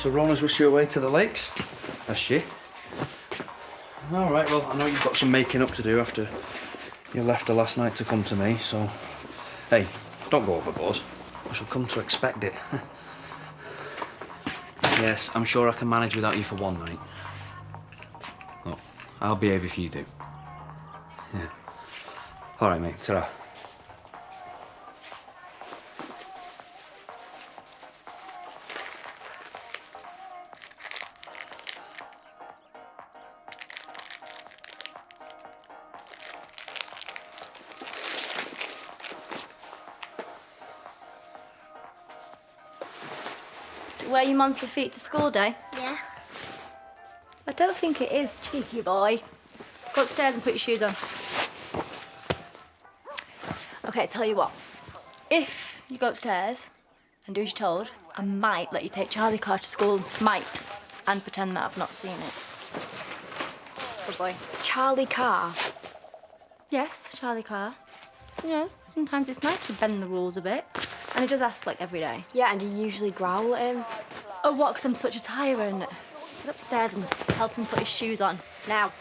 So Rona's wished you away to the lakes? Has she? All right, well, I know you've got some making up to do after you left her last night to come to me, so... Hey, don't go overboard. I shall come to expect it. Yes, I'm sure I can manage without you for one night. Look, I'll behave if you do. Yeah. All right, mate, ta-ra. Wear your monster feet to school day? Yes. I don't think it is, cheeky boy. Go upstairs and put your shoes on. Okay, tell you what. If you go upstairs and do as you're told, I might let you take Charlie Carr to school. Might. And pretend that I've not seen it. Good boy. Charlie Carr? Yes, Charlie Carr. You know, sometimes it's nice to bend the rules a bit. And he does ask, like, every day. Yeah, and you usually growl at him. Oh, what, 'cause I'm such a tyrant? Get upstairs and help him put his shoes on. Now.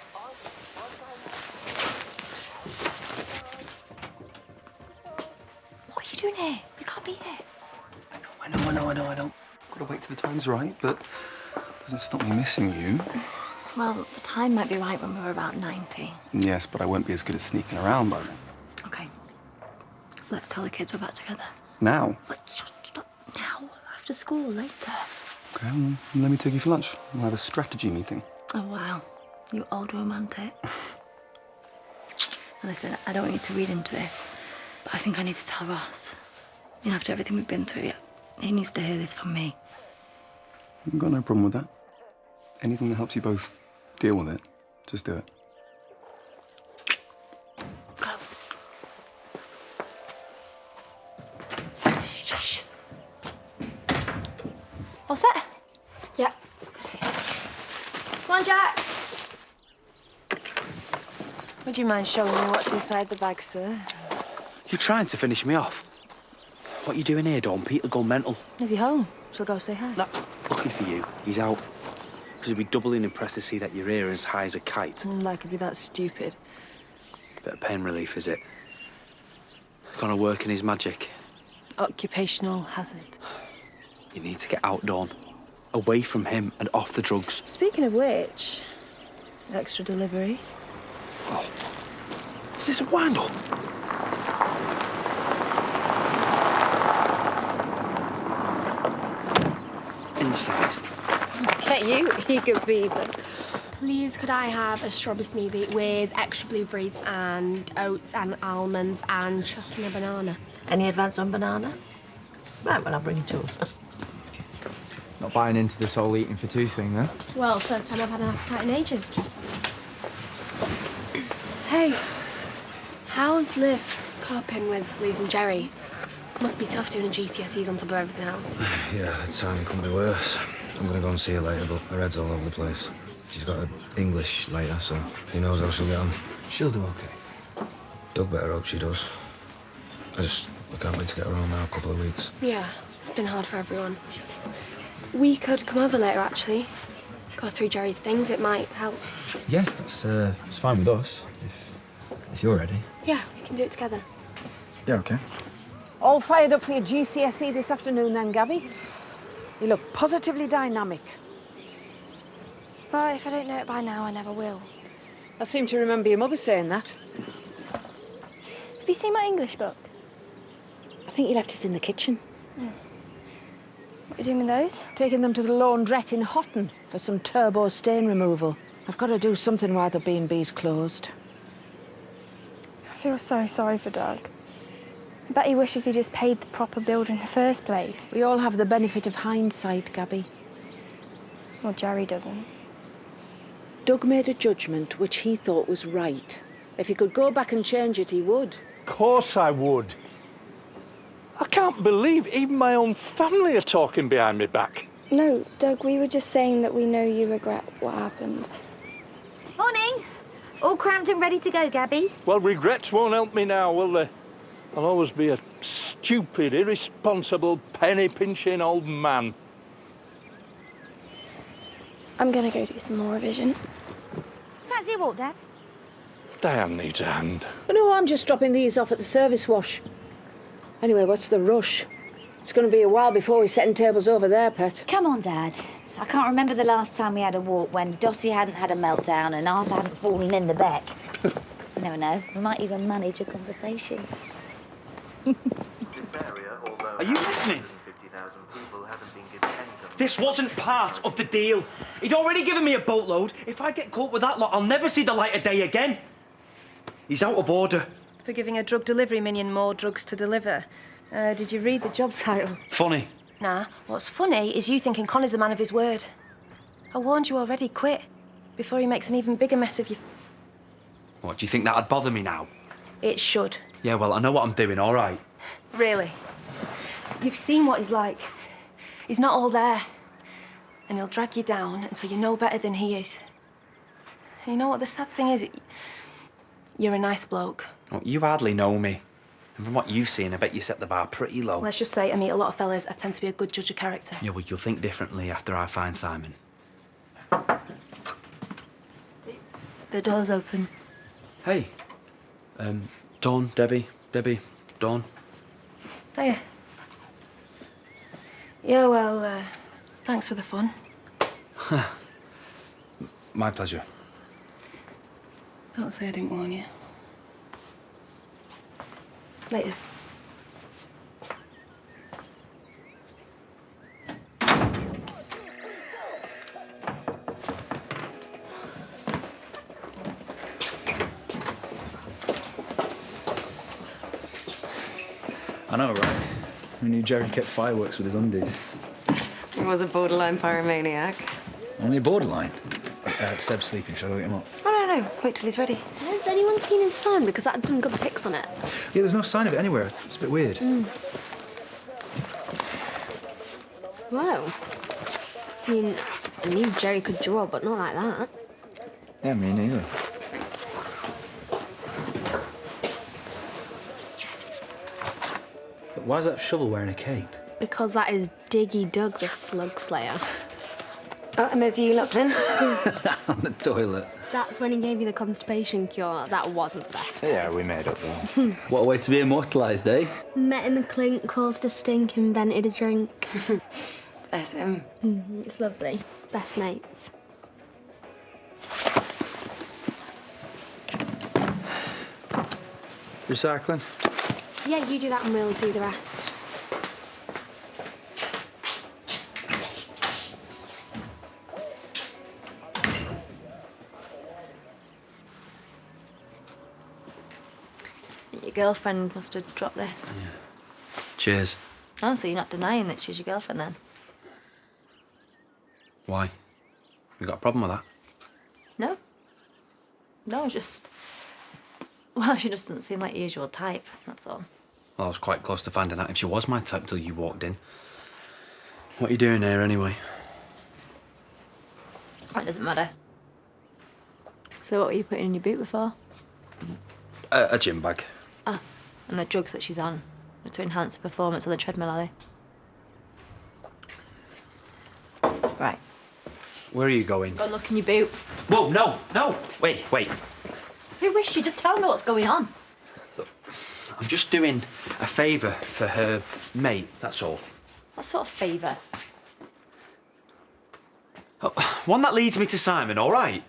What are you doing here? You can't be here. I know. Gotta wait till the time's right, but doesn't stop me missing you. Well, the time might be right when we're about 90. Yes, but I won't be as good at sneaking around by then. Okay. Let's tell the kids we're back together. Now? But shut up now. After school, later. Okay, well, let me take you for lunch. We'll have a strategy meeting. Oh, wow. You old romantic. Now, listen, I don't want you to read into this, but I think I need to tell Ross. You know, after everything we've been through, he needs to hear this from me. I've got no problem with that. Anything that helps you both deal with it, just do it. Go. Shush. All set? Yeah. Come on, Jack. Would you mind showing me what's inside the bag, sir? You're trying to finish me off. What you doing here, Dawn? Peter gone mental. Is he home? Shall go say hi. No, lucky for you, he's out. Because it'd be doubling impressed to see that your ear as high as a kite. Like it'd be that stupid. Bit of pain relief, is it? Gonna work in his magic. Occupational hazard. You need to get out, Dawn. Away from him and off the drugs. Speaking of which, extra delivery. Oh. Is this a wind-up? Inside. Get you, eager beaver. Please, could I have a strawberry smoothie with extra blueberries and oats and almonds and chucking a banana? Any advance on banana? Right, well, I'll bring it to her. Not buying into this whole eating for two thing, then? Well, first time I've had an appetite in ages. Hey, how's Liv coping with losing Jerry? Must be tough doing a GCSEs on top of everything else. Yeah, the timing couldn't be worse. I'm gonna go and see her later, but her head's all over the place. She's got her English later, so who knows how she'll get on. She'll do okay. Doug better hope she does. I can't wait to get her home now, a couple of weeks. Yeah, it's been hard for everyone. We could come over later, actually. Go through Jerry's things, it might help. Yeah, it's fine with us, if you're ready. Yeah, we can do it together. Yeah, okay. All fired up for your GCSE this afternoon then, Gabby? You look positively dynamic. But if I don't know it by now, I never will. I seem to remember your mother saying that. Have you seen my English book? I think you left it in the kitchen. What are you doing with those? Taking them to the laundrette in Houghton for some turbo stain removal. I've got to do something while the B&B's closed. I feel so sorry for Doug. I bet he wishes he just paid the proper builder in the first place. We all have the benefit of hindsight, Gabby. Well, Jerry doesn't. Doug made a judgment which he thought was right. If he could go back and change it, he would. Of course I would. I can't believe even my own family are talking behind my back. No, Doug, we were just saying that we know you regret what happened. Morning. All crammed and ready to go, Gabby. Well, regrets won't help me now, will they? I'll always be a stupid, irresponsible, penny-pinching old man. I'm gonna go do some more revision. Fancy a walk, Dad? Diane needs a hand. Oh, no, I'm just dropping these off at the service wash. Anyway, what's the rush? It's going to be a while before we're setting tables over there, Pet. Come on, Dad. I can't remember the last time we had a walk when Dottie hadn't had a meltdown and Arthur hadn't fallen in the beck. You never know. We might even manage a conversation. Are you listening? This wasn't part of the deal. He'd already given me a boatload. If I get caught with that lot, I'll never see the light of day again. He's out of order. For giving a drug delivery minion more drugs to deliver. Did you read the job title? Funny. Nah, what's funny is you thinking Connor's a man of his word. I warned you already, quit. Before he makes an even bigger mess of you. What, do you think that'd bother me now? It should. Yeah, well, I know what I'm doing, all right. Really? You've seen what he's like. He's not all there. And he'll drag you down until you know better than he is. And you know what the sad thing is? You're a nice bloke. Well, you hardly know me. And from what you've seen, I bet you set the bar pretty low. Let's just say I meet a lot of fellas. I tend to be a good judge of character. Yeah, well, you'll think differently after I find Simon. The door's open. Hey. Dawn, Debbie, Dawn. Hiya. Yeah, well, thanks for the fun. My pleasure. Don't say I didn't warn you. Laters. I know, right? We knew Jerry kept fireworks with his undies. He was a borderline pyromaniac. Only a borderline. Seb's sleeping. Shall I go get him up? Oh, no. Wait till he's ready. Has anyone seen his phone? Because that had some good pics on it. Yeah, there's no sign of it anywhere. It's a bit weird. Whoa. I knew Jerry could draw, but not like that. Yeah, me neither. But why is that shovel wearing a cape? Because that is Diggy Doug, the slug slayer. Oh, and there's you, Lachlan. On the toilet. That's when he gave you the constipation cure. That wasn't the best. Yeah, we made up though. What a way to be immortalised, eh? Met in the clink, caused a stink, invented a drink. Bless him. It's lovely. Best mates. Recycling? Yeah, you do that and we'll do the rest. Your girlfriend must have dropped this. Yeah. Cheers. Oh, so you're not denying that she's your girlfriend then? Why? You got a problem with that? No. No, just... Well, she just doesn't seem like your usual type, that's all. Well, I was quite close to finding out if she was my type till you walked in. What are you doing here, anyway? It doesn't matter. So what were you putting in your boot before? A gym bag. Ah, and the drugs that she's on are to enhance her performance on the treadmill, are they? Right. Where are you going? Go and look in your boot. Whoa, no! Wait. Who wished you? Just tell me what's going on. I'm just doing a favour for her mate, that's all. What sort of favour? Oh, one that leads me to Simon, all right?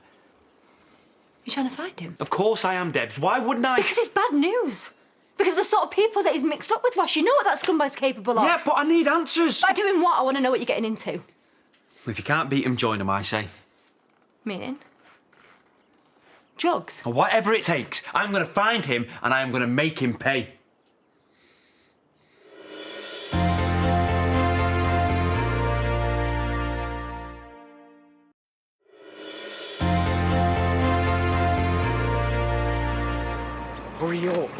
You trying to find him? Of course I am, Debs. Why wouldn't I? Because it's bad news. Because of the sort of people that he's mixed up with, Ross. You know what that scumbag's capable of. Yeah, but I need answers. By doing what? I want to know what you're getting into. If you can't beat him, join him, I say. Meaning? Drugs? Or whatever it takes, I'm going to find him and I am going to make him pay. Hurry up.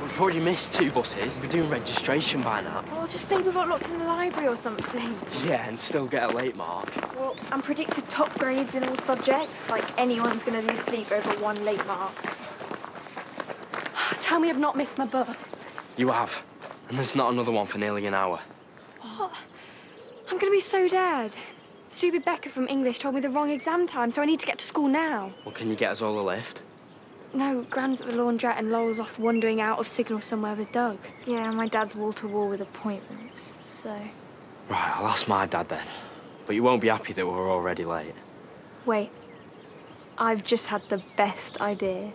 We've already missed 2 buses. We're doing registration by now. Well, just say we got locked in the library or something. Yeah, and still get a late mark. Well, I'm predicted top grades in all subjects. Like, anyone's going to do sleep over 1 late mark. Tell me I've not missed my bus. You have. And there's not another one for nearly an hour. What? I'm going to be so dead. Subi Becker from English told me the wrong exam time, so I need to get to school now. Well, can you get us all a lift? No, Gran's at the laundrette and Lowell's off wandering out of signal somewhere with Doug. Yeah, my dad's wall-to-wall with appointments, so... Right, I'll ask my dad then. But you won't be happy that we're already late. Wait, I've just had the best idea.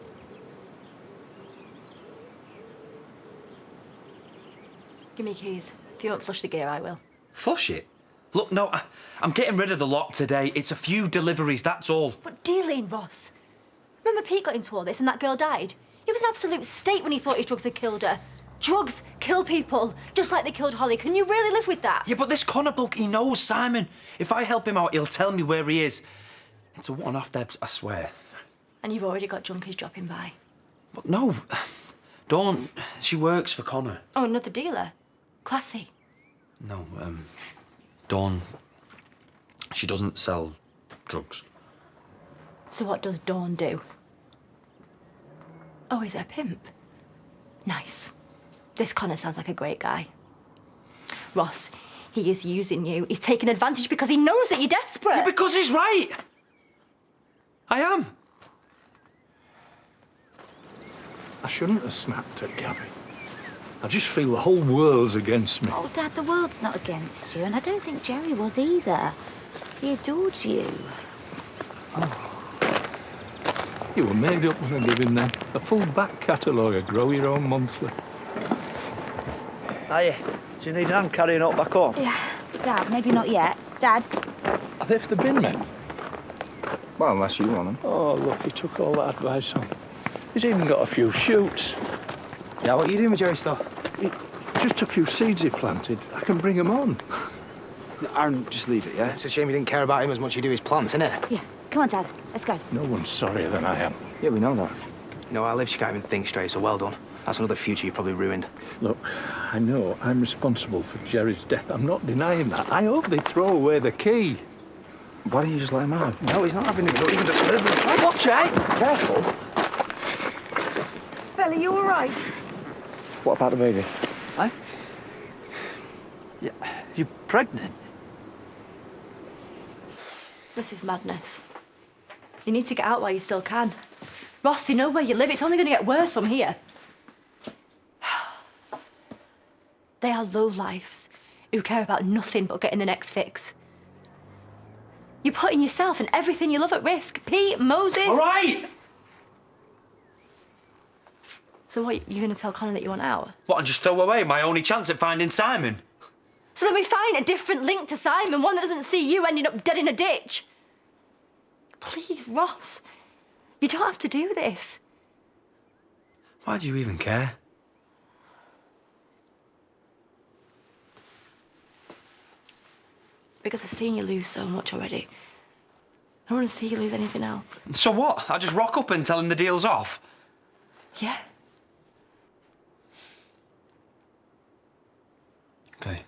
Give me keys. If you won't flush the gear, I will. Flush it? Look, no, I'm getting rid of the lot today. It's a few deliveries, that's all. But dealing, Ross. Remember Pete got into all this and that girl died? He was in absolute state when he thought his drugs had killed her. Drugs kill people, just like they killed Holly. Can you really live with that? Yeah, but this Connor bloke, he knows Simon. If I help him out, he'll tell me where he is. It's a one-off, Debs, I swear. And you've already got junkies dropping by. But no, Dawn, she works for Connor. Oh, another dealer? Classy. No, Dawn, she doesn't sell drugs. So what does Dawn do? Oh, he's a pimp. Nice. This Connor sounds like a great guy. Ross, he is using you. He's taking advantage because he knows that you're desperate. Yeah, because he's right. I am. I shouldn't have snapped at Gabby. I just feel the whole world's against me. Oh, Dad, the world's not against you, and I don't think Jerry was either. He adored you. You were made up when I gave him then. A full back catalogue of Grow Your Own Monthly. Hiya. Do you need a hand carrying up back home? Yeah. Dad, maybe not yet. Dad? Are they for the bin men? Well, unless you want them. Oh, look, he took all that advice on. He's even got a few shoots. Yeah, what are you doing with Jerry's stuff? Just a few seeds he planted. I can bring them on. Aaron, just leave it, yeah? It's a shame you didn't care about him as much as you do his plants, isn't it? Yeah. Come on, Dad. Let's go. No one's sorrier than I am. Yeah, we know that. You know, I live, she can't even think straight, so well done. That's another future you probably ruined. Look, I know I'm responsible for Jerry's death. I'm not denying that. I hope they throw away the key. Why don't you just let him have? No, he's not having it. Don't even disturb him. Watch out! Careful. Bella, you all right? What about the baby? Hey? Yeah, you're pregnant? This is madness. You need to get out while you still can. Ross, you know where you live. It's only going to get worse from here. They are lowlifes who care about nothing but getting the next fix. You're putting yourself and everything you love at risk. Pete, Moses... All right! So what, you're going to tell Connor that you want out? What, and just throw away my only chance at finding Simon? So then we find a different link to Simon, one that doesn't see you ending up dead in a ditch. Please, Ross, you don't have to do this. Why do you even care? Because I've seen you lose so much already. I don't want to see you lose anything else. So what? I just rock up and tell him the deal's off? Yeah. Okay.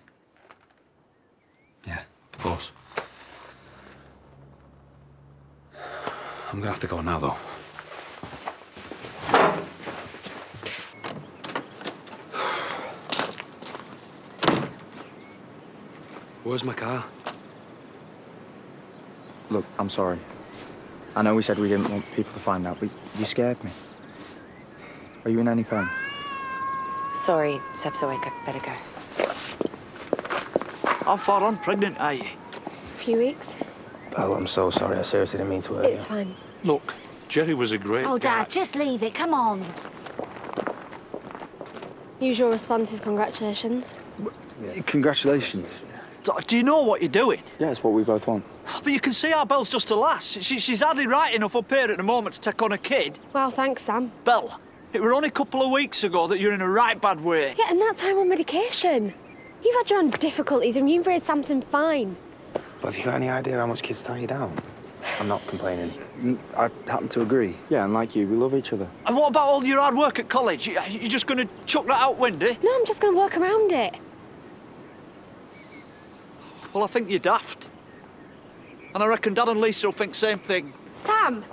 Yeah, of course. I'm gonna have to go now, though. Where's my car? Look, I'm sorry. I know we said we didn't want people to find out, but you scared me. Are you in any pain? Sorry, Seb's awake. I better go. How far on pregnant are you? A few weeks. Belle, I'm so sorry. I seriously didn't mean to hurt you. It's fine. Look, Jerry was a great Oh, guy. Dad, just leave it. Come on. Usual response is congratulations. Congratulations. Do you know what you're doing? Yeah, it's what we both want. But you can see our Belle's just a lass. She's hardly right enough up here at the moment to take on a kid. Well, thanks, Sam. Belle, it were only a couple of weeks ago that you're in a right bad way. Yeah, and that's why I'm on medication. You've had your own difficulties and you've raised Samson fine. But have you got any idea how much kids tie you down? I'm not complaining. I happen to agree. Yeah, and like you, we love each other. And what about all your hard work at college? You're just going to chuck that out window? No, I'm just going to work around it. Well, I think you're daft. And I reckon Dad and Lisa will think same thing. Sam!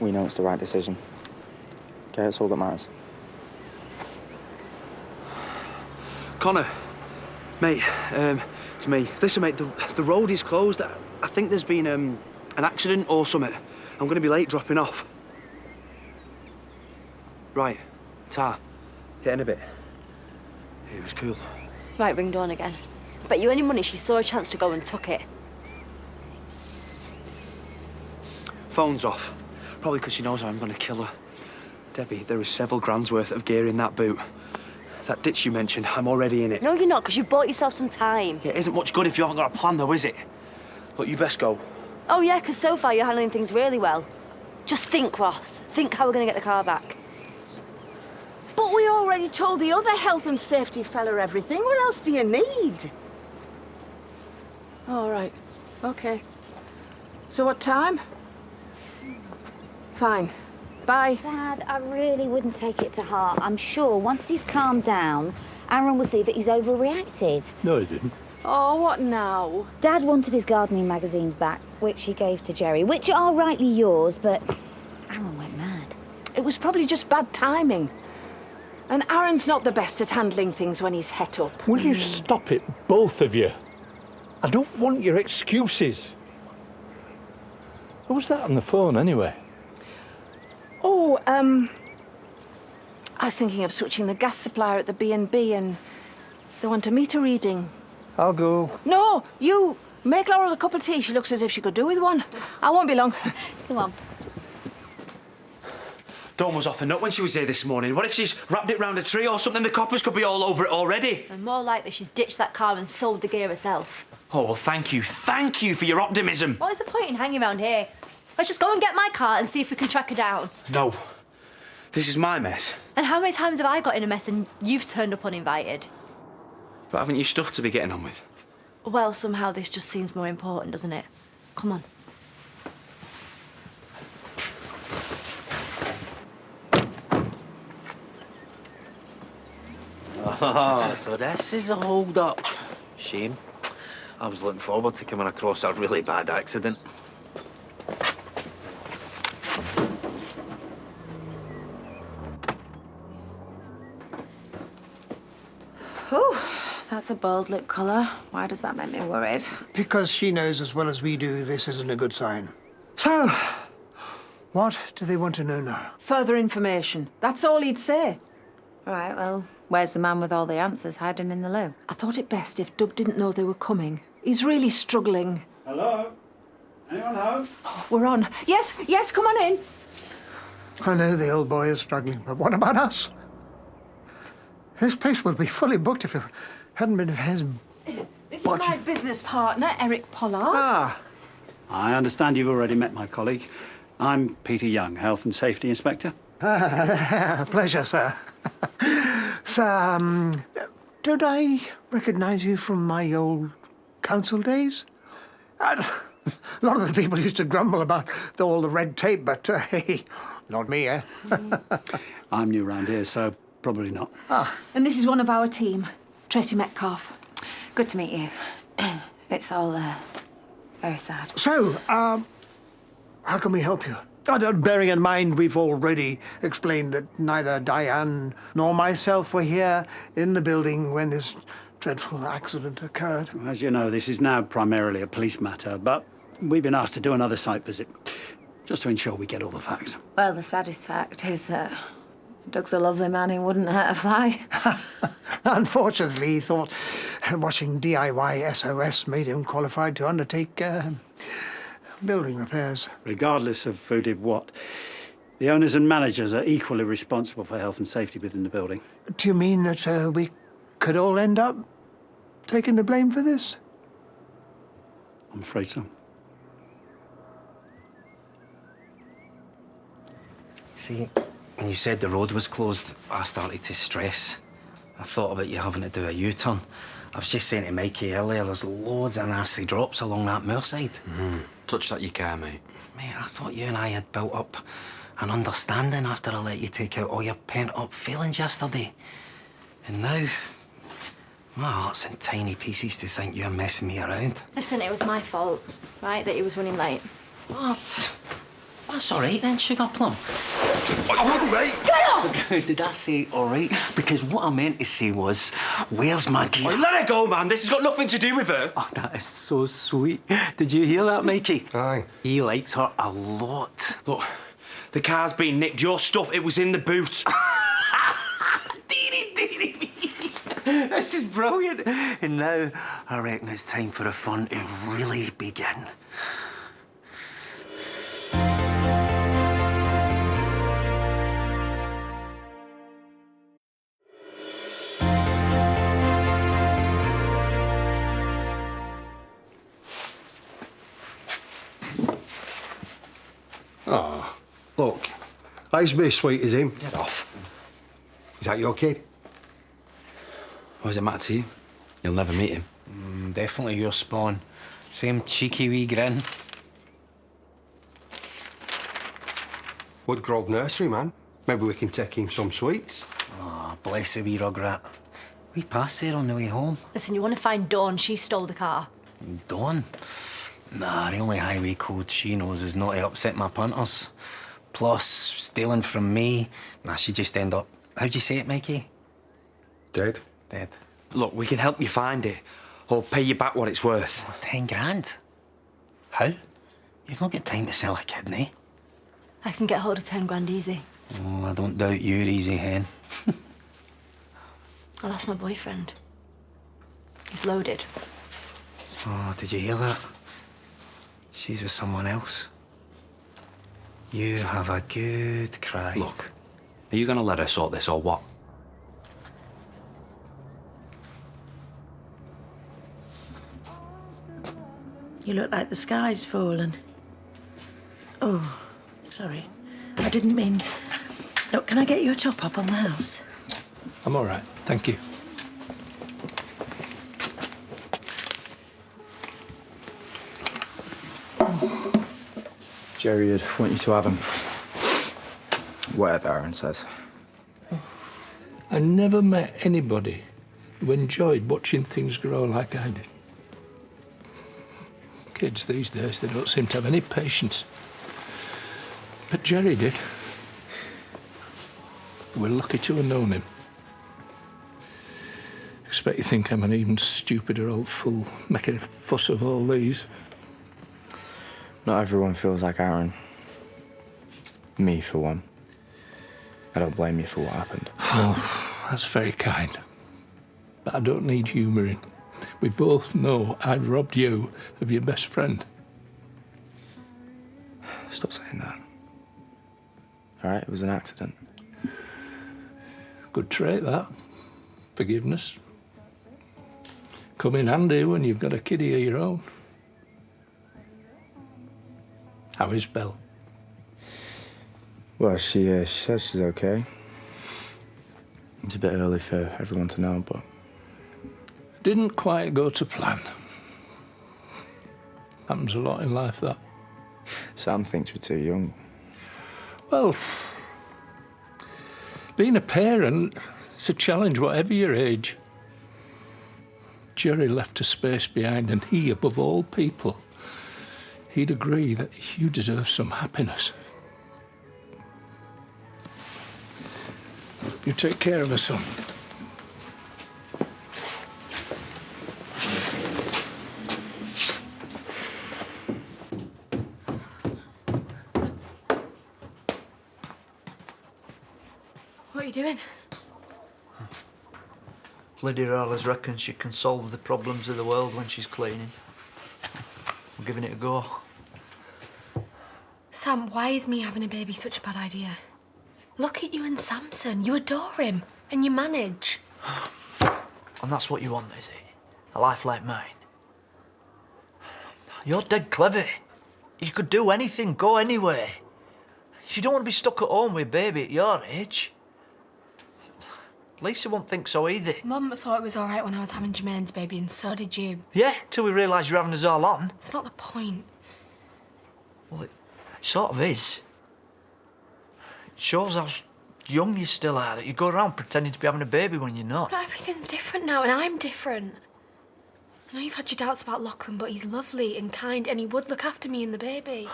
We know it's the right decision. Okay, it's all that matters. Connor, mate, It's me. Listen, mate, the road is closed. I think there's been an accident or something. I'm going to be late dropping off. Right, Tar, get in a bit. It was cool. Right, ring Dawn again. Bet you any money she saw a chance to go and took it. Phone's off. Probably because she knows I'm going to kill her. Debbie, there is several grand's worth of gear in that boot. That ditch you mentioned, I'm already in it. No, you're not, because you bought yourself some time. Yeah, it isn't much good if you haven't got a plan, though, is it? Look, you best go. Oh, yeah, because so far you're handling things really well. Just think, Ross. Think how we're going to get the car back. But we already told the other health and safety fella everything. What else do you need? All right. OK. So what time? Fine. Bye. Dad, I really wouldn't take it to heart. I'm sure once he's calmed down, Aaron will see that he's overreacted. No, he didn't. Oh, what now? Dad wanted his gardening magazines back, which he gave to Jerry, which are rightly yours, but Aaron went mad. It was probably just bad timing. And Aaron's not the best at handling things when he's het up. Will you stop it, both of you? I don't want your excuses. Who's that on the phone, anyway? Oh, I was thinking of switching the gas supplier at the B&B and they want a meter reading. I'll go. No, you. Make Laurel a cup of tea. She looks as if she could do with one. I won't be long. Come on. Dawn was off the nut when she was here this morning. What if she's wrapped it round a tree or something? The coppers could be all over it already. And more likely she's ditched that car and sold the gear herself. Oh, well, thank you. Thank you for your optimism. What is the point in hanging around here? Let's just go and get my car and see if we can track her down. No. This is my mess. And how many times have I got in a mess and you've turned up uninvited? But haven't you stuff to be getting on with? Well, somehow this just seems more important, doesn't it? Come on. Oh, so this is a hold-up. Shame. I was looking forward to coming across a really bad accident. Oh, that's a bold lip colour. Why does that make me worried? Because she knows as well as we do this isn't a good sign. So, what do they want to know now? Further information. That's all he'd say. All right, well, where's the man with all the answers hiding in the loo? I thought it best if Doug didn't know they were coming. He's really struggling. Hello? Anyone home? Oh, we're on. Yes, yes, come on in. I know the old boy is struggling, but what about us? This place would be fully booked if it hadn't been for his... This is my business partner, Eric Pollard. Ah. I understand you've already met my colleague. I'm Peter Young, Health and Safety Inspector. Pleasure, sir. Sir, don't I recognise you from my old council days? A lot of the people used to grumble about all the red tape, but hey, not me, eh? I'm new round here, so probably not. Ah. And this is one of our team, Tracy Metcalf. Good to meet you. It's all very sad. So, how can we help you? Bearing in mind we've already explained that neither Diane nor myself were here in the building when this dreadful accident occurred. As you know, this is now primarily a police matter, but we've been asked to do another site visit, just to ensure we get all the facts. Well, the saddest fact is that Doug's a lovely man who wouldn't hurt a fly. Unfortunately, he thought watching DIY SOS made him qualified to undertake building repairs. Regardless of who did what, the owners and managers are equally responsible for health and safety within the building. Do you mean that we could all end up taking the blame for this? I'm afraid so. See, when you said the road was closed, I started to stress. I thought about you having to do a U-turn. I was just saying to Mikey earlier, there's loads of nasty drops along that moorside. Touch that you can, mate. Mate, I thought you and I had built up an understanding after I let you take out all your pent-up feelings yesterday. And now, my heart's in tiny pieces to think you're messing me around. Listen, it was my fault, right, that he was running late. What? That's all right then, Sugar Plum. All right. Get off! Did I say all right? Because what I meant to say was, where's Maggie? Oh, let her go, man. This has got nothing to do with her. Oh, that is so sweet. Did you hear that, Mikey? Aye. He likes her a lot. Look, the car's been nicked. Your stuff, it was in the boot. This is brilliant. And now, I reckon it's time for the fun to really begin. Oh, look, I used to be as sweet as him. Get off. Is that your kid? What does it matter to you? You'll never meet him. Definitely your spawn. Same cheeky wee grin. Woodgrove Nursery, man. Maybe we can take him some sweets. Oh, bless the wee rugrat. We passed there on the way home. Listen, you want to find Dawn? She stole the car. Dawn? Nah, the only highway code she knows is not to upset my punters. Plus, stealing from me, nah, she'd just end up... How'd you say it, Mikey? Dead. Dead. Look, we can help you find it. Or pay you back what it's worth. 10 grand? How? You've not got time to sell a kidney. I can get hold of 10 grand easy. Oh, I don't doubt you're easy, hen. Oh, that's my boyfriend. He's loaded. Oh, did you hear that? She's with someone else. You have a good cry. Look, are you going to let her sort this or what? You look like the sky's fallen. Oh, sorry. I didn't mean... Look, can I get you a top up on the house? I'm all right, thank you. Jerry would want you to have him. Whatever Aaron says. I never met anybody who enjoyed watching things grow like I did. Kids these days, they don't seem to have any patience. But Jerry did. We're lucky to have known him. Expect you think I'm an even stupider old fool making a fuss of all these. Not everyone feels like Aaron. Me, for one. I don't blame you for what happened. Oh, that's very kind. But I don't need humouring. We both know I've robbed you of your best friend. Stop saying that. All right, it was an accident. Good trait, that. Forgiveness. Come in handy when you've got a kiddie of your own. How is Belle? Well, she says she's okay. It's a bit early for everyone to know, but... Didn't quite go to plan. Happens a lot in life, that. Sam thinks we're too young. Well, being a parent, it's a challenge, whatever your age. Jerry left a space behind, and he, above all people, he'd agree that you deserve some happiness. You take care of her, son. What are you doing? Lydia Rowlers reckons she can solve the problems of the world when she's cleaning. I'm giving it a go. Sam, why is me having a baby such a bad idea? Look at you and Samson. You adore him, and you manage. And that's what you want, is it? A life like mine? You're dead clever. You could do anything, go anywhere. You don't want to be stuck at home with a baby at your age. Lisa won't think so either. Mum thought it was all right when I was having Jermaine's baby, and so did you. Yeah, till we realised you're having us all on. It's not the point. Well, it sort of is. It shows how young you still are, that you go around pretending to be having a baby when you're not. But everything's different now, and I'm different. I know you've had your doubts about Lachlan, but he's lovely and kind, and he would look after me and the baby.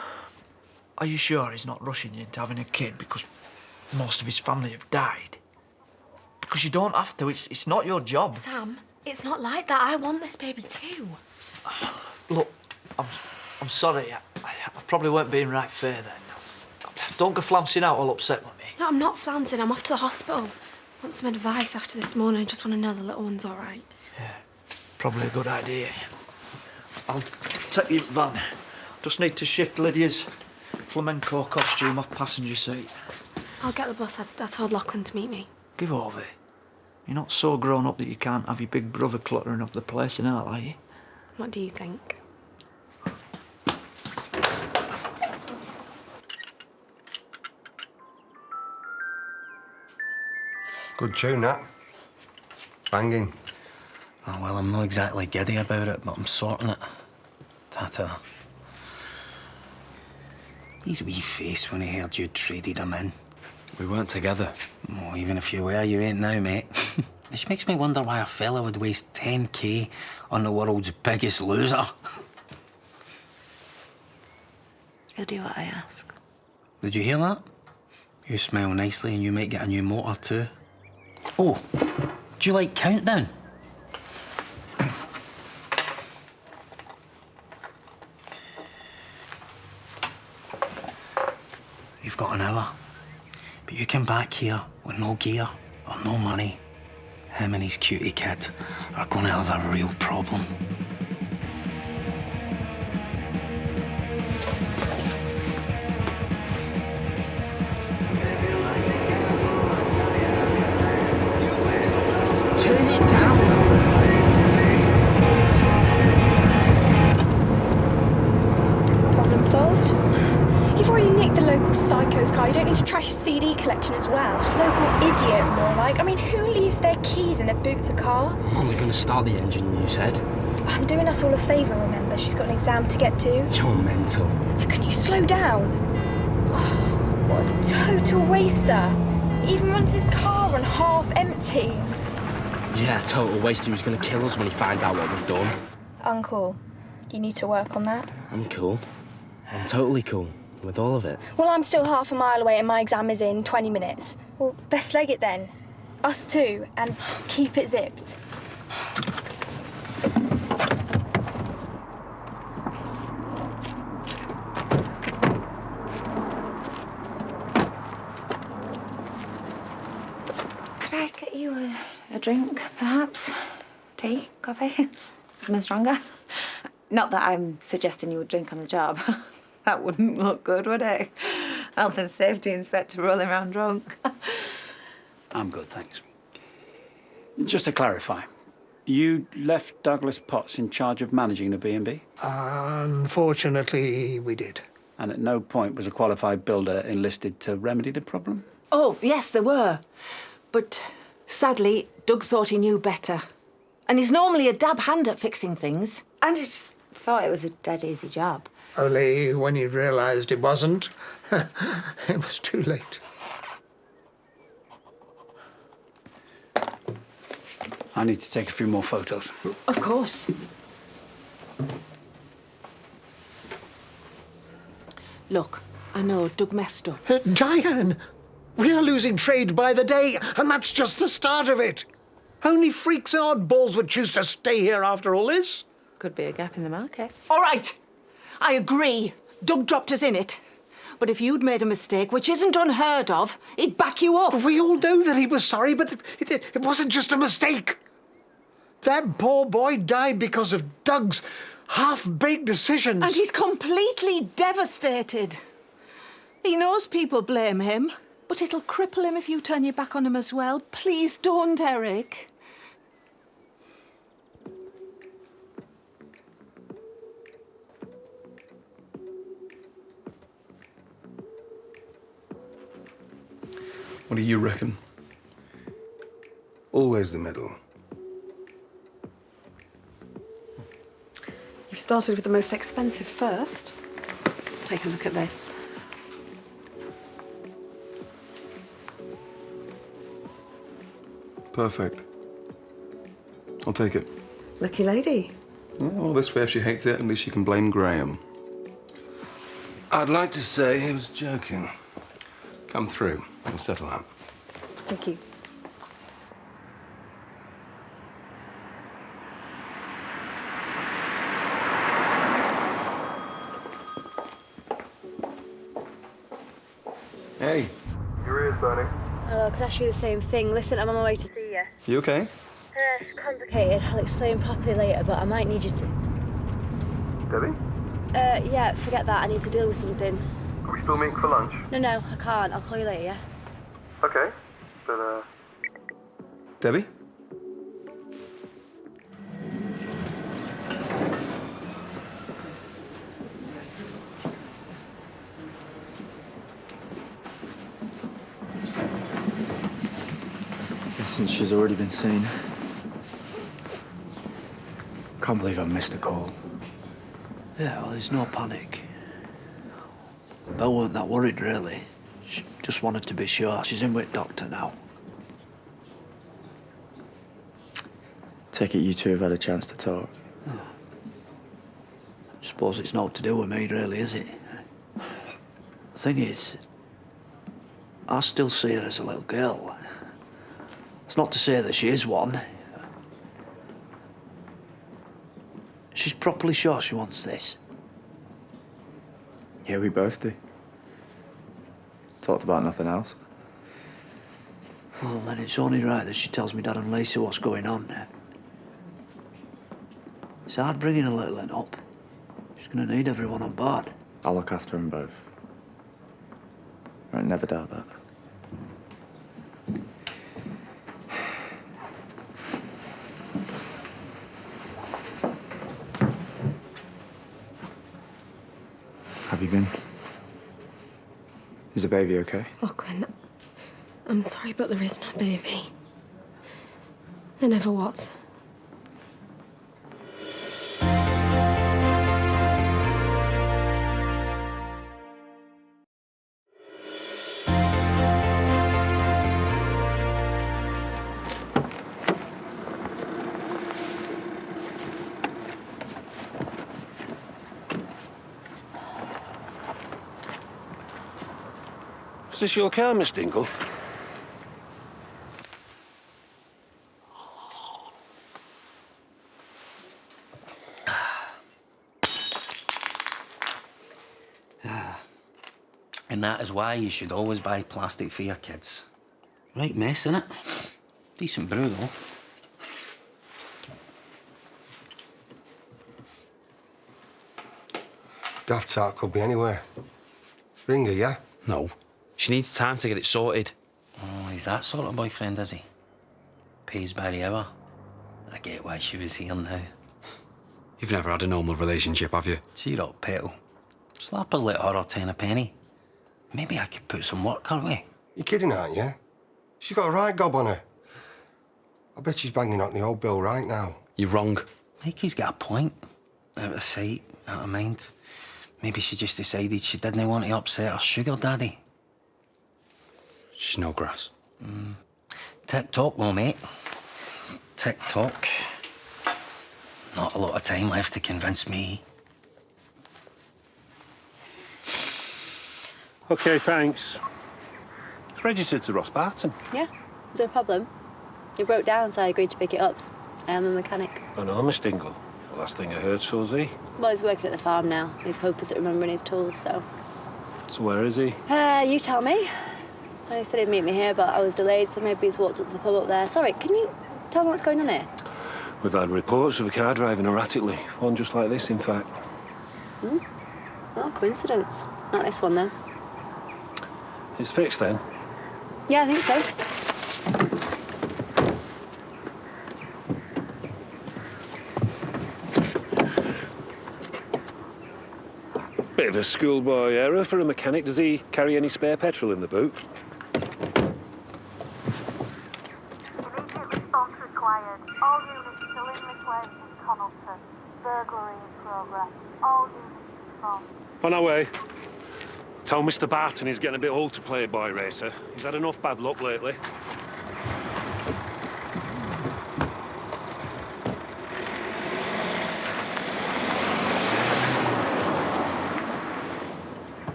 Are you sure he's not rushing you into having a kid because most of his family have died? Because you don't have to. It's not your job. Sam, it's not like that. I want this baby too. Look, I'm sorry. I probably weren't being right fair then. Don't go flouncing out all upset with me. No, I'm not flouncing. I'm off to the hospital. Want some advice after this morning. I just want to know the little one's all right. Probably a good idea. I'll take the van. Just need to shift Lydia's flamenco costume off passenger seat. I'll get the bus. I told Lachlan to meet me. Give over. You're not so grown up that you can't have your big brother cluttering up the place and all, are you? What do you think? Good tune, that. Banging. Oh, well, I'm not exactly giddy about it, but I'm sorting it. Ta-ta. His wee face when he heard you traded him in. We weren't together. Oh, even if you were, you ain't now, mate. Which makes me wonder why a fella would waste 10k on the world's biggest loser. You'll do what I ask. Did you hear that? You smell nicely and you might get a new motor too. Oh, do you like Countdown? You've got an hour, but you come back here with no gear or no money. Him and his cutie kid are going to have a real problem. Turn it down. Problem solved. You've already nicked the local psycho's car. You don't need to trash your CD collection as well. Local idiot, more like. I mean, who leaves their keys in the boot of the car? I'm only going to start the engine, you said. I'm doing us all a favour, remember? She's got an exam to get to. You're mental. Can you slow down? Oh, what a total waster. He even runs his car on half empty. Yeah, total waste. He was going to kill us when he finds out what we've done. Uncle, you need to work on that. I'm cool. I'm totally cool with all of it. Well, I'm still half a mile away and my exam is in 20 minutes. Well, best leg it then. Us two, and keep it zipped. Could I get you a drink, perhaps? Tea? Coffee? Something stronger? Not that I'm suggesting you would drink on the job. That wouldn't look good, would it? Health and safety inspector rolling around drunk. I'm good, thanks. Just to clarify, you left Douglas Potts in charge of managing the B&B? Unfortunately, we did. And at no point was a qualified builder enlisted to remedy the problem? Oh, yes, there were. But sadly, Doug thought he knew better. And he's normally a dab hand at fixing things. And he just thought it was a dead easy job. Only when he realised it wasn't, it was too late. I need to take a few more photos. Of course. Look, I know Doug messed up. Diane, we are losing trade by the day, and that's just the start of it. Only freaks and oddballs would choose to stay here after all this. Could be a gap in the market. All right, I agree. Doug dropped us in it. But if you'd made a mistake, which isn't unheard of, he'd back you up. We all know that he was sorry, but it wasn't just a mistake. That poor boy died because of Doug's half-baked decisions. And he's completely devastated. He knows people blame him, but it'll cripple him if you turn your back on him as well. Please don't, Eric. What do you reckon? Always the middle. You started with the most expensive first. Take a look at this. Perfect. I'll take it. Lucky lady. Well, this way, if she hates it, at least she can blame Graham. I'd like to say he was joking. Come through. We'll settle that. Thank you. Hey. Your ears burning. Hello, can I ask you the same thing? Listen, I'm on my way to see you. You okay? It's complicated. I'll explain properly later, but I might need you to... Debbie? Yeah, forget that. I need to deal with something. Are we still meeting for lunch? No, I can't. I'll call you later, yeah? Okay. But, Debbie? Since she's already been seen. Can't believe I missed a call. Yeah, well, there's no panic. Belle weren't that worried, really. She just wanted to be sure. She's in with doctor now. Take it you two have had a chance to talk. Suppose it's not to do with me, really, is it? The thing is, I still see her as a little girl. It's not to say that she is one. She's properly sure she wants this. Yeah, we both do. Talked about nothing else. Well, then it's only right that she tells me Dad and Lisa what's going on. It's hard bringing a little one up. She's going to need everyone on board. I'll look after them both. I never doubt that. Have you been? Is the baby okay? Lachlan, I'm sorry, but there is no baby. There never was. is this your car, Miss Dingle? And that is why you should always buy plastic for your kids. Right mess, innit? Decent brew, though. Daft Tart could be anywhere. Ring her, yeah? No. She needs time to get it sorted. Oh, he's that sort of boyfriend, is he? Pays by the hour. I get why she was here now. You've never had a normal relationship, have you? Cheer up, Petal. Slappers let her 10 a penny. Maybe I could put some work her way. You're kidding, aren't you? She's got a right gob on her. I bet she's banging on the old bill right now. You're wrong. Mikey's got a point. Out of sight, out of mind. Maybe she just decided she didn't want to upset her sugar daddy. She's no grass. Tick-tock, though, mate. Tick-tock. Not a lot of time left to convince me. OK, thanks. It's registered to Ross Barton. Yeah, no problem. It broke down, so I agreed to pick it up. I am a mechanic. I know, Miss Dingle. The last thing I heard, so's he. Well, he's working at the farm now. He's hopeless at remembering his tools, so... So where is he? You tell me. He said he'd meet me here, but I was delayed, so maybe he's walked up to the pub up there. Sorry, can you tell me what's going on here? We've had reports of a car driving erratically. One just like this, in fact. Well, coincidence. Not this one, though. It's fixed, then? Yeah, I think so. Bit of a schoolboy error for a mechanic. Does he carry any spare petrol in the boot? Immediate response required. All units still in McLean in Connelton. Burglary in progress. All units respond. On our way. Tell Mr. Barton he's getting a bit old to play a boy racer. He's had enough bad luck lately.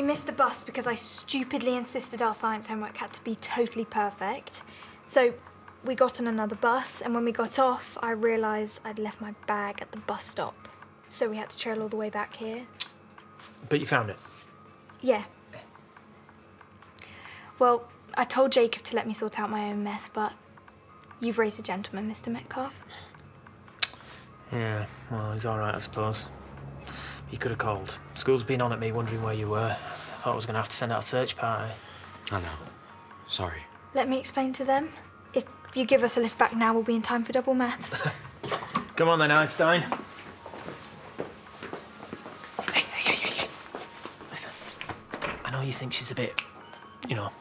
missed the bus because I stupidly insisted our science homework had to be totally perfect. So we got on another bus, and when we got off, I realised I'd left my bag at the bus stop. So we had to trail all the way back here. But you found it? Yeah. Well, I told Jacob to let me sort out my own mess, but you've raised a gentleman, Mr. Metcalfe. Yeah, well, he's all right, I suppose. You could have called. School's been on at me wondering where you were. I thought I was going to have to send out a search party. I know. Sorry. Let me explain to them. If you give us a lift back now, we'll be in time for double maths. Come on then, Einstein. Hey. Listen, I know you think she's a bit,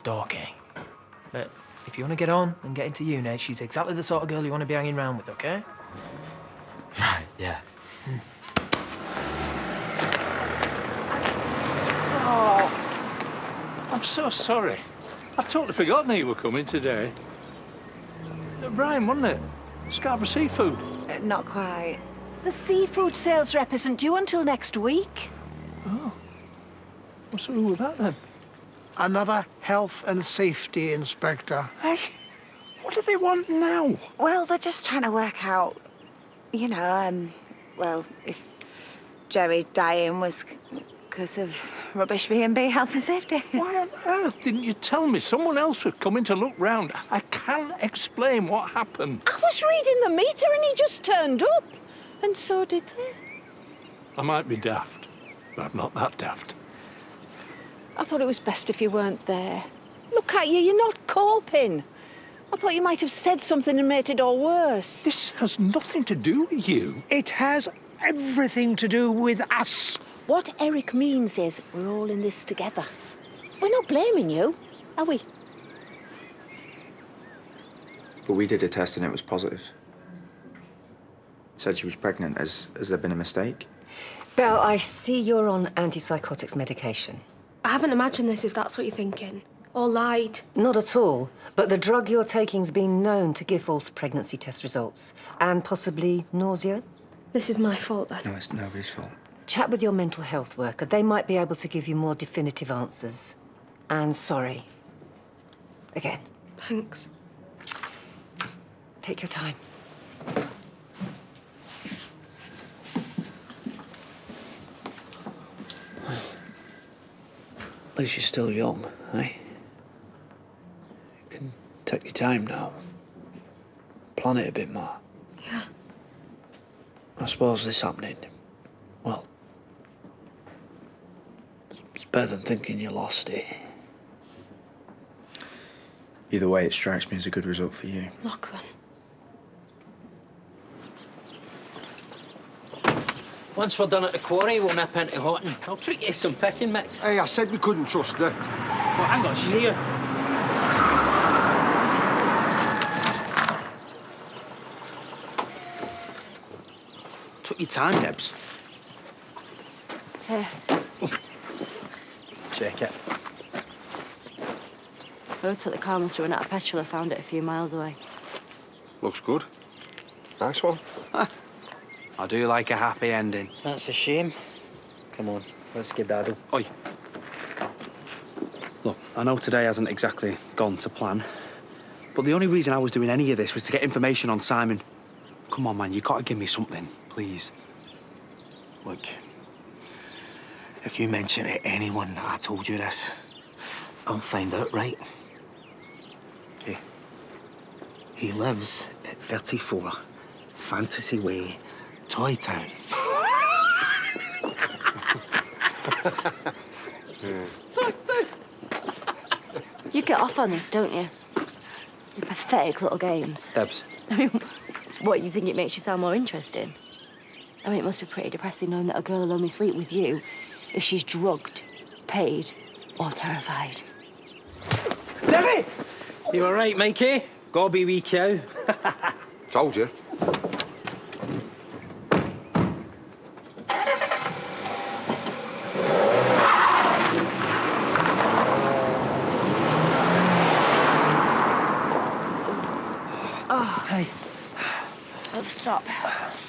dorky. But if you want to get on and get into uni, she's exactly the sort of girl you want to be hanging around with, OK? Right, yeah. Oh, I'm so sorry. I'd totally forgotten you were coming today. Brian, wasn't it? Scarborough Seafood. Not quite. The seafood sales rep isn't due until next week. Oh. What's the rule with that, then? Another health and safety inspector. Hey, what do they want now? Well, they're just trying to work out, if Jerry dying was because of rubbish B&B health and safety. Why on earth didn't you tell me? Someone else was coming to look round. I can't explain what happened. I was reading the meter and he just turned up. And so did they. I might be daft, but I'm not that daft. I thought it was best if you weren't there. Look at you, you're not coping. I thought you might have said something and made it all worse. This has nothing to do with you. It has everything to do with us. What Eric means is we're all in this together. We're not blaming you, are we? But we did a test and it was positive. Said she was pregnant. Has there been a mistake? Belle, I see you're on antipsychotics medication. I haven't imagined this if that's what you're thinking. Or lied. Not at all. But the drug you're taking's been known to give false pregnancy test results. And possibly nausea. This is my fault, then. No, it's nobody's fault. Chat with your mental health worker. They might be able to give you more definitive answers. And sorry. Again. Thanks. Take your time. At least you're still young, eh? You can take your time now. Plan it a bit more. Yeah. I suppose this happening, well, it's better than thinking you lost it. Either way, it strikes me as a good result for you. Lachlan. Once we're done at the quarry, we'll nip into Houghton. I'll treat you to some picking mix. Hey, I said we couldn't trust her. Well, hang on, she's here. Took your time, Debs. Here. Check it. I took the car, must have run out of petrol. I found it a few miles away. Looks good. Nice one. I do like a happy ending. That's a shame. Come on, let's skedaddle. Oi. Look, I know today hasn't exactly gone to plan, but the only reason I was doing any of this was to get information on Simon. Come on, man, you gotta give me something, please. Look, if you mention to anyone that I told you this, I'll find out, right? Okay. He lives at 34 Fantasy Way, Toy Town. You get off on this, don't you? Your pathetic little games. Debs. I mean, what, you think it makes you sound more interesting? I mean, it must be pretty depressing knowing that a girl will only sleep with you if she's drugged, paid, or terrified. Debbie! You all right, Mikey? Gobby wee cow. Told you. Oh, stop.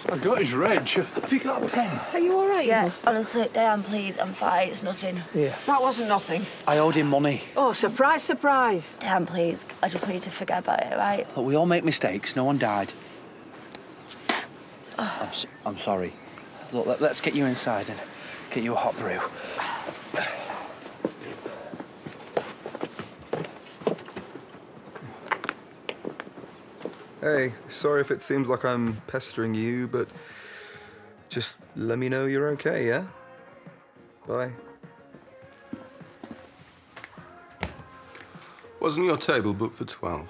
I got his reg. Have you got a pen? Are you all right? Yeah, honestly, Diane, please, I'm fine. It's nothing. Yeah. That wasn't nothing. I owed him money. Oh, surprise, surprise. Diane, please, I just want you to forget about it, right? Look, we all make mistakes. No one died. I'm sorry. Look, let's get you inside and get you a hot brew. Hey, sorry if it seems like I'm pestering you, but just let me know you're okay, yeah? Bye. Wasn't your table booked for 12?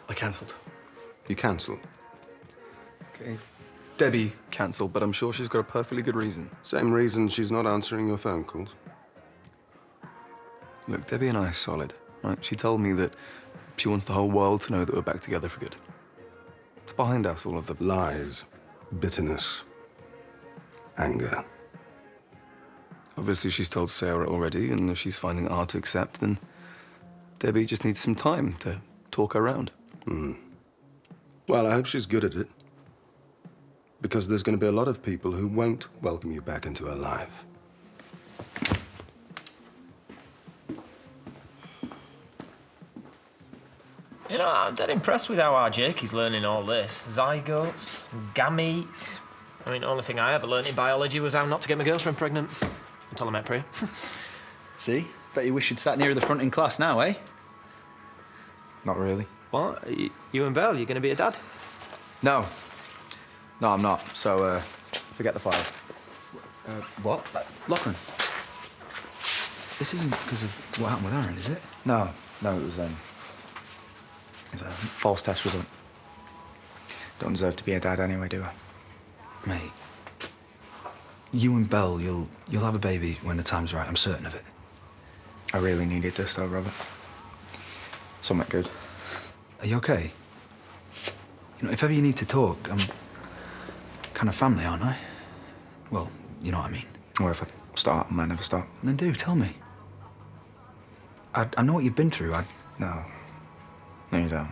I cancelled. You cancelled? Okay. Debbie cancelled, but I'm sure she's got a perfectly good reason. Same reason she's not answering your phone calls. Look, Debbie and I are solid, right? She told me that she wants the whole world to know that we're back together for good. It's behind us, all of the lies, bitterness, anger. Obviously, she's told Sarah already, and if she's finding it hard to accept, then Debbie just needs some time to talk her around. Well, I hope she's good at it. Because there's going to be a lot of people who won't welcome you back into her life. You know, I'm dead impressed with how our Jakey's learning all this. Zygotes, gametes. I mean, the only thing I ever learnt in biology was how not to get my girlfriend pregnant. Until I met Priya. See? Bet you wish you'd sat nearer the front in class now, eh? Not really. What? You and Belle, you're going to be a dad? No. No, I'm not. So, forget the file. What? Lachlan? This isn't because of what happened with Aaron, is it? No, it was a false test result. Don't deserve to be a dad anyway, do I? Mate, you and Belle, you'll have a baby when the time's right. I'm certain of it. I really needed this, though, Robert. Something good. Are you okay? You know, if ever you need to talk, I'm kind of family, aren't I? Well, you know what I mean. Or if I start, I might never stop. Then do, tell me. I know what you've been through. No, you don't.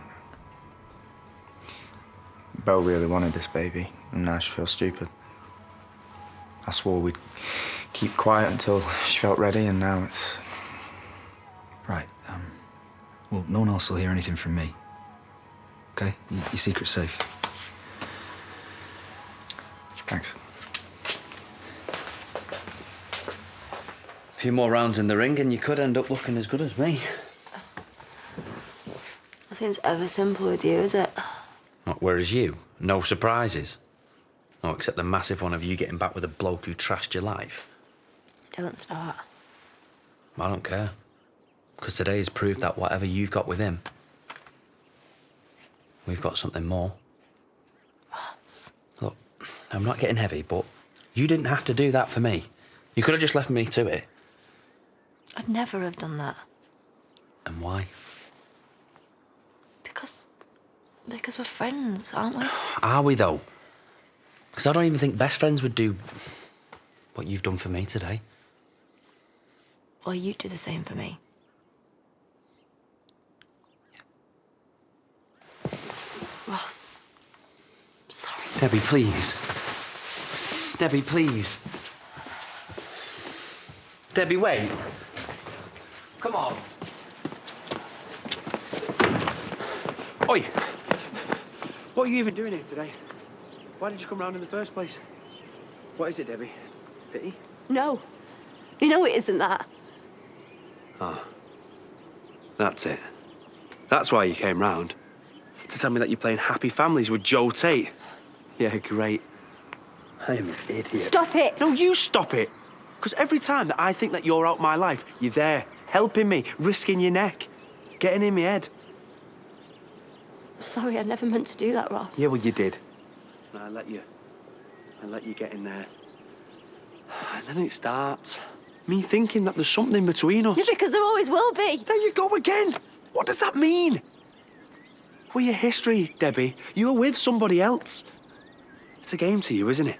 Belle really wanted this baby, and now she feels stupid. I swore we'd keep quiet until she felt ready, and now it's... Right, well, no one else will hear anything from me. Okay? Your secret's safe. Thanks. A few more rounds in the ring and you could end up looking as good as me. Nothing's ever simple with you, is it? Whereas you, no surprises. Oh, except the massive one of you getting back with a bloke who trashed your life. Don't start. I don't care. Because today has proved that whatever you've got with him, we've got something more. Ross. Look, I'm not getting heavy, but you didn't have to do that for me. You could have just left me to it. I'd never have done that. And why? Because we're friends, aren't we? Are we, though? Because I don't even think best friends would do what you've done for me today. Or you do the same for me. Ross. Sorry. Debbie, please. Debbie, please. Debbie, wait. Come on. Oi! What are you even doing here today? Why did you come round in the first place? What is it, Debbie? Pity? No. You know it isn't that. Oh. That's it. That's why you came round. To tell me that you're playing Happy Families with Joe Tate. Yeah, great. I am an idiot. Stop it! No, you stop it! Because every time that I think that you're out my life, you're there, helping me, risking your neck, getting in my head. Sorry, I never meant to do that, Ross. Yeah, well, you did. And I let you get in there. And then it starts. Me thinking that there's something between us. Yeah, because there always will be. There you go again. What does that mean? We're your history, Debbie. You were with somebody else. It's a game to you, isn't it?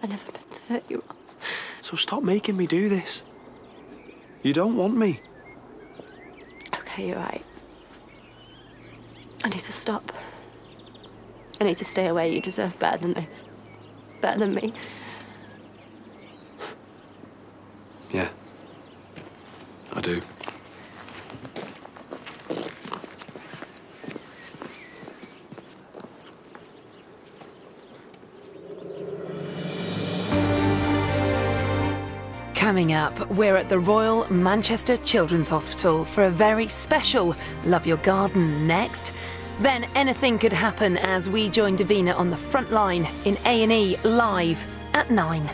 I never meant to hurt you, Ross. So stop making me do this. You don't want me. Okay, you're right. I need to stop. I need to stay away. You deserve better than this. Better than me. Yeah. I do. Coming up, we're at the Royal Manchester Children's Hospital for a very special Love Your Garden next. Then anything could happen as we join Davina on the front line in A&E live at 9.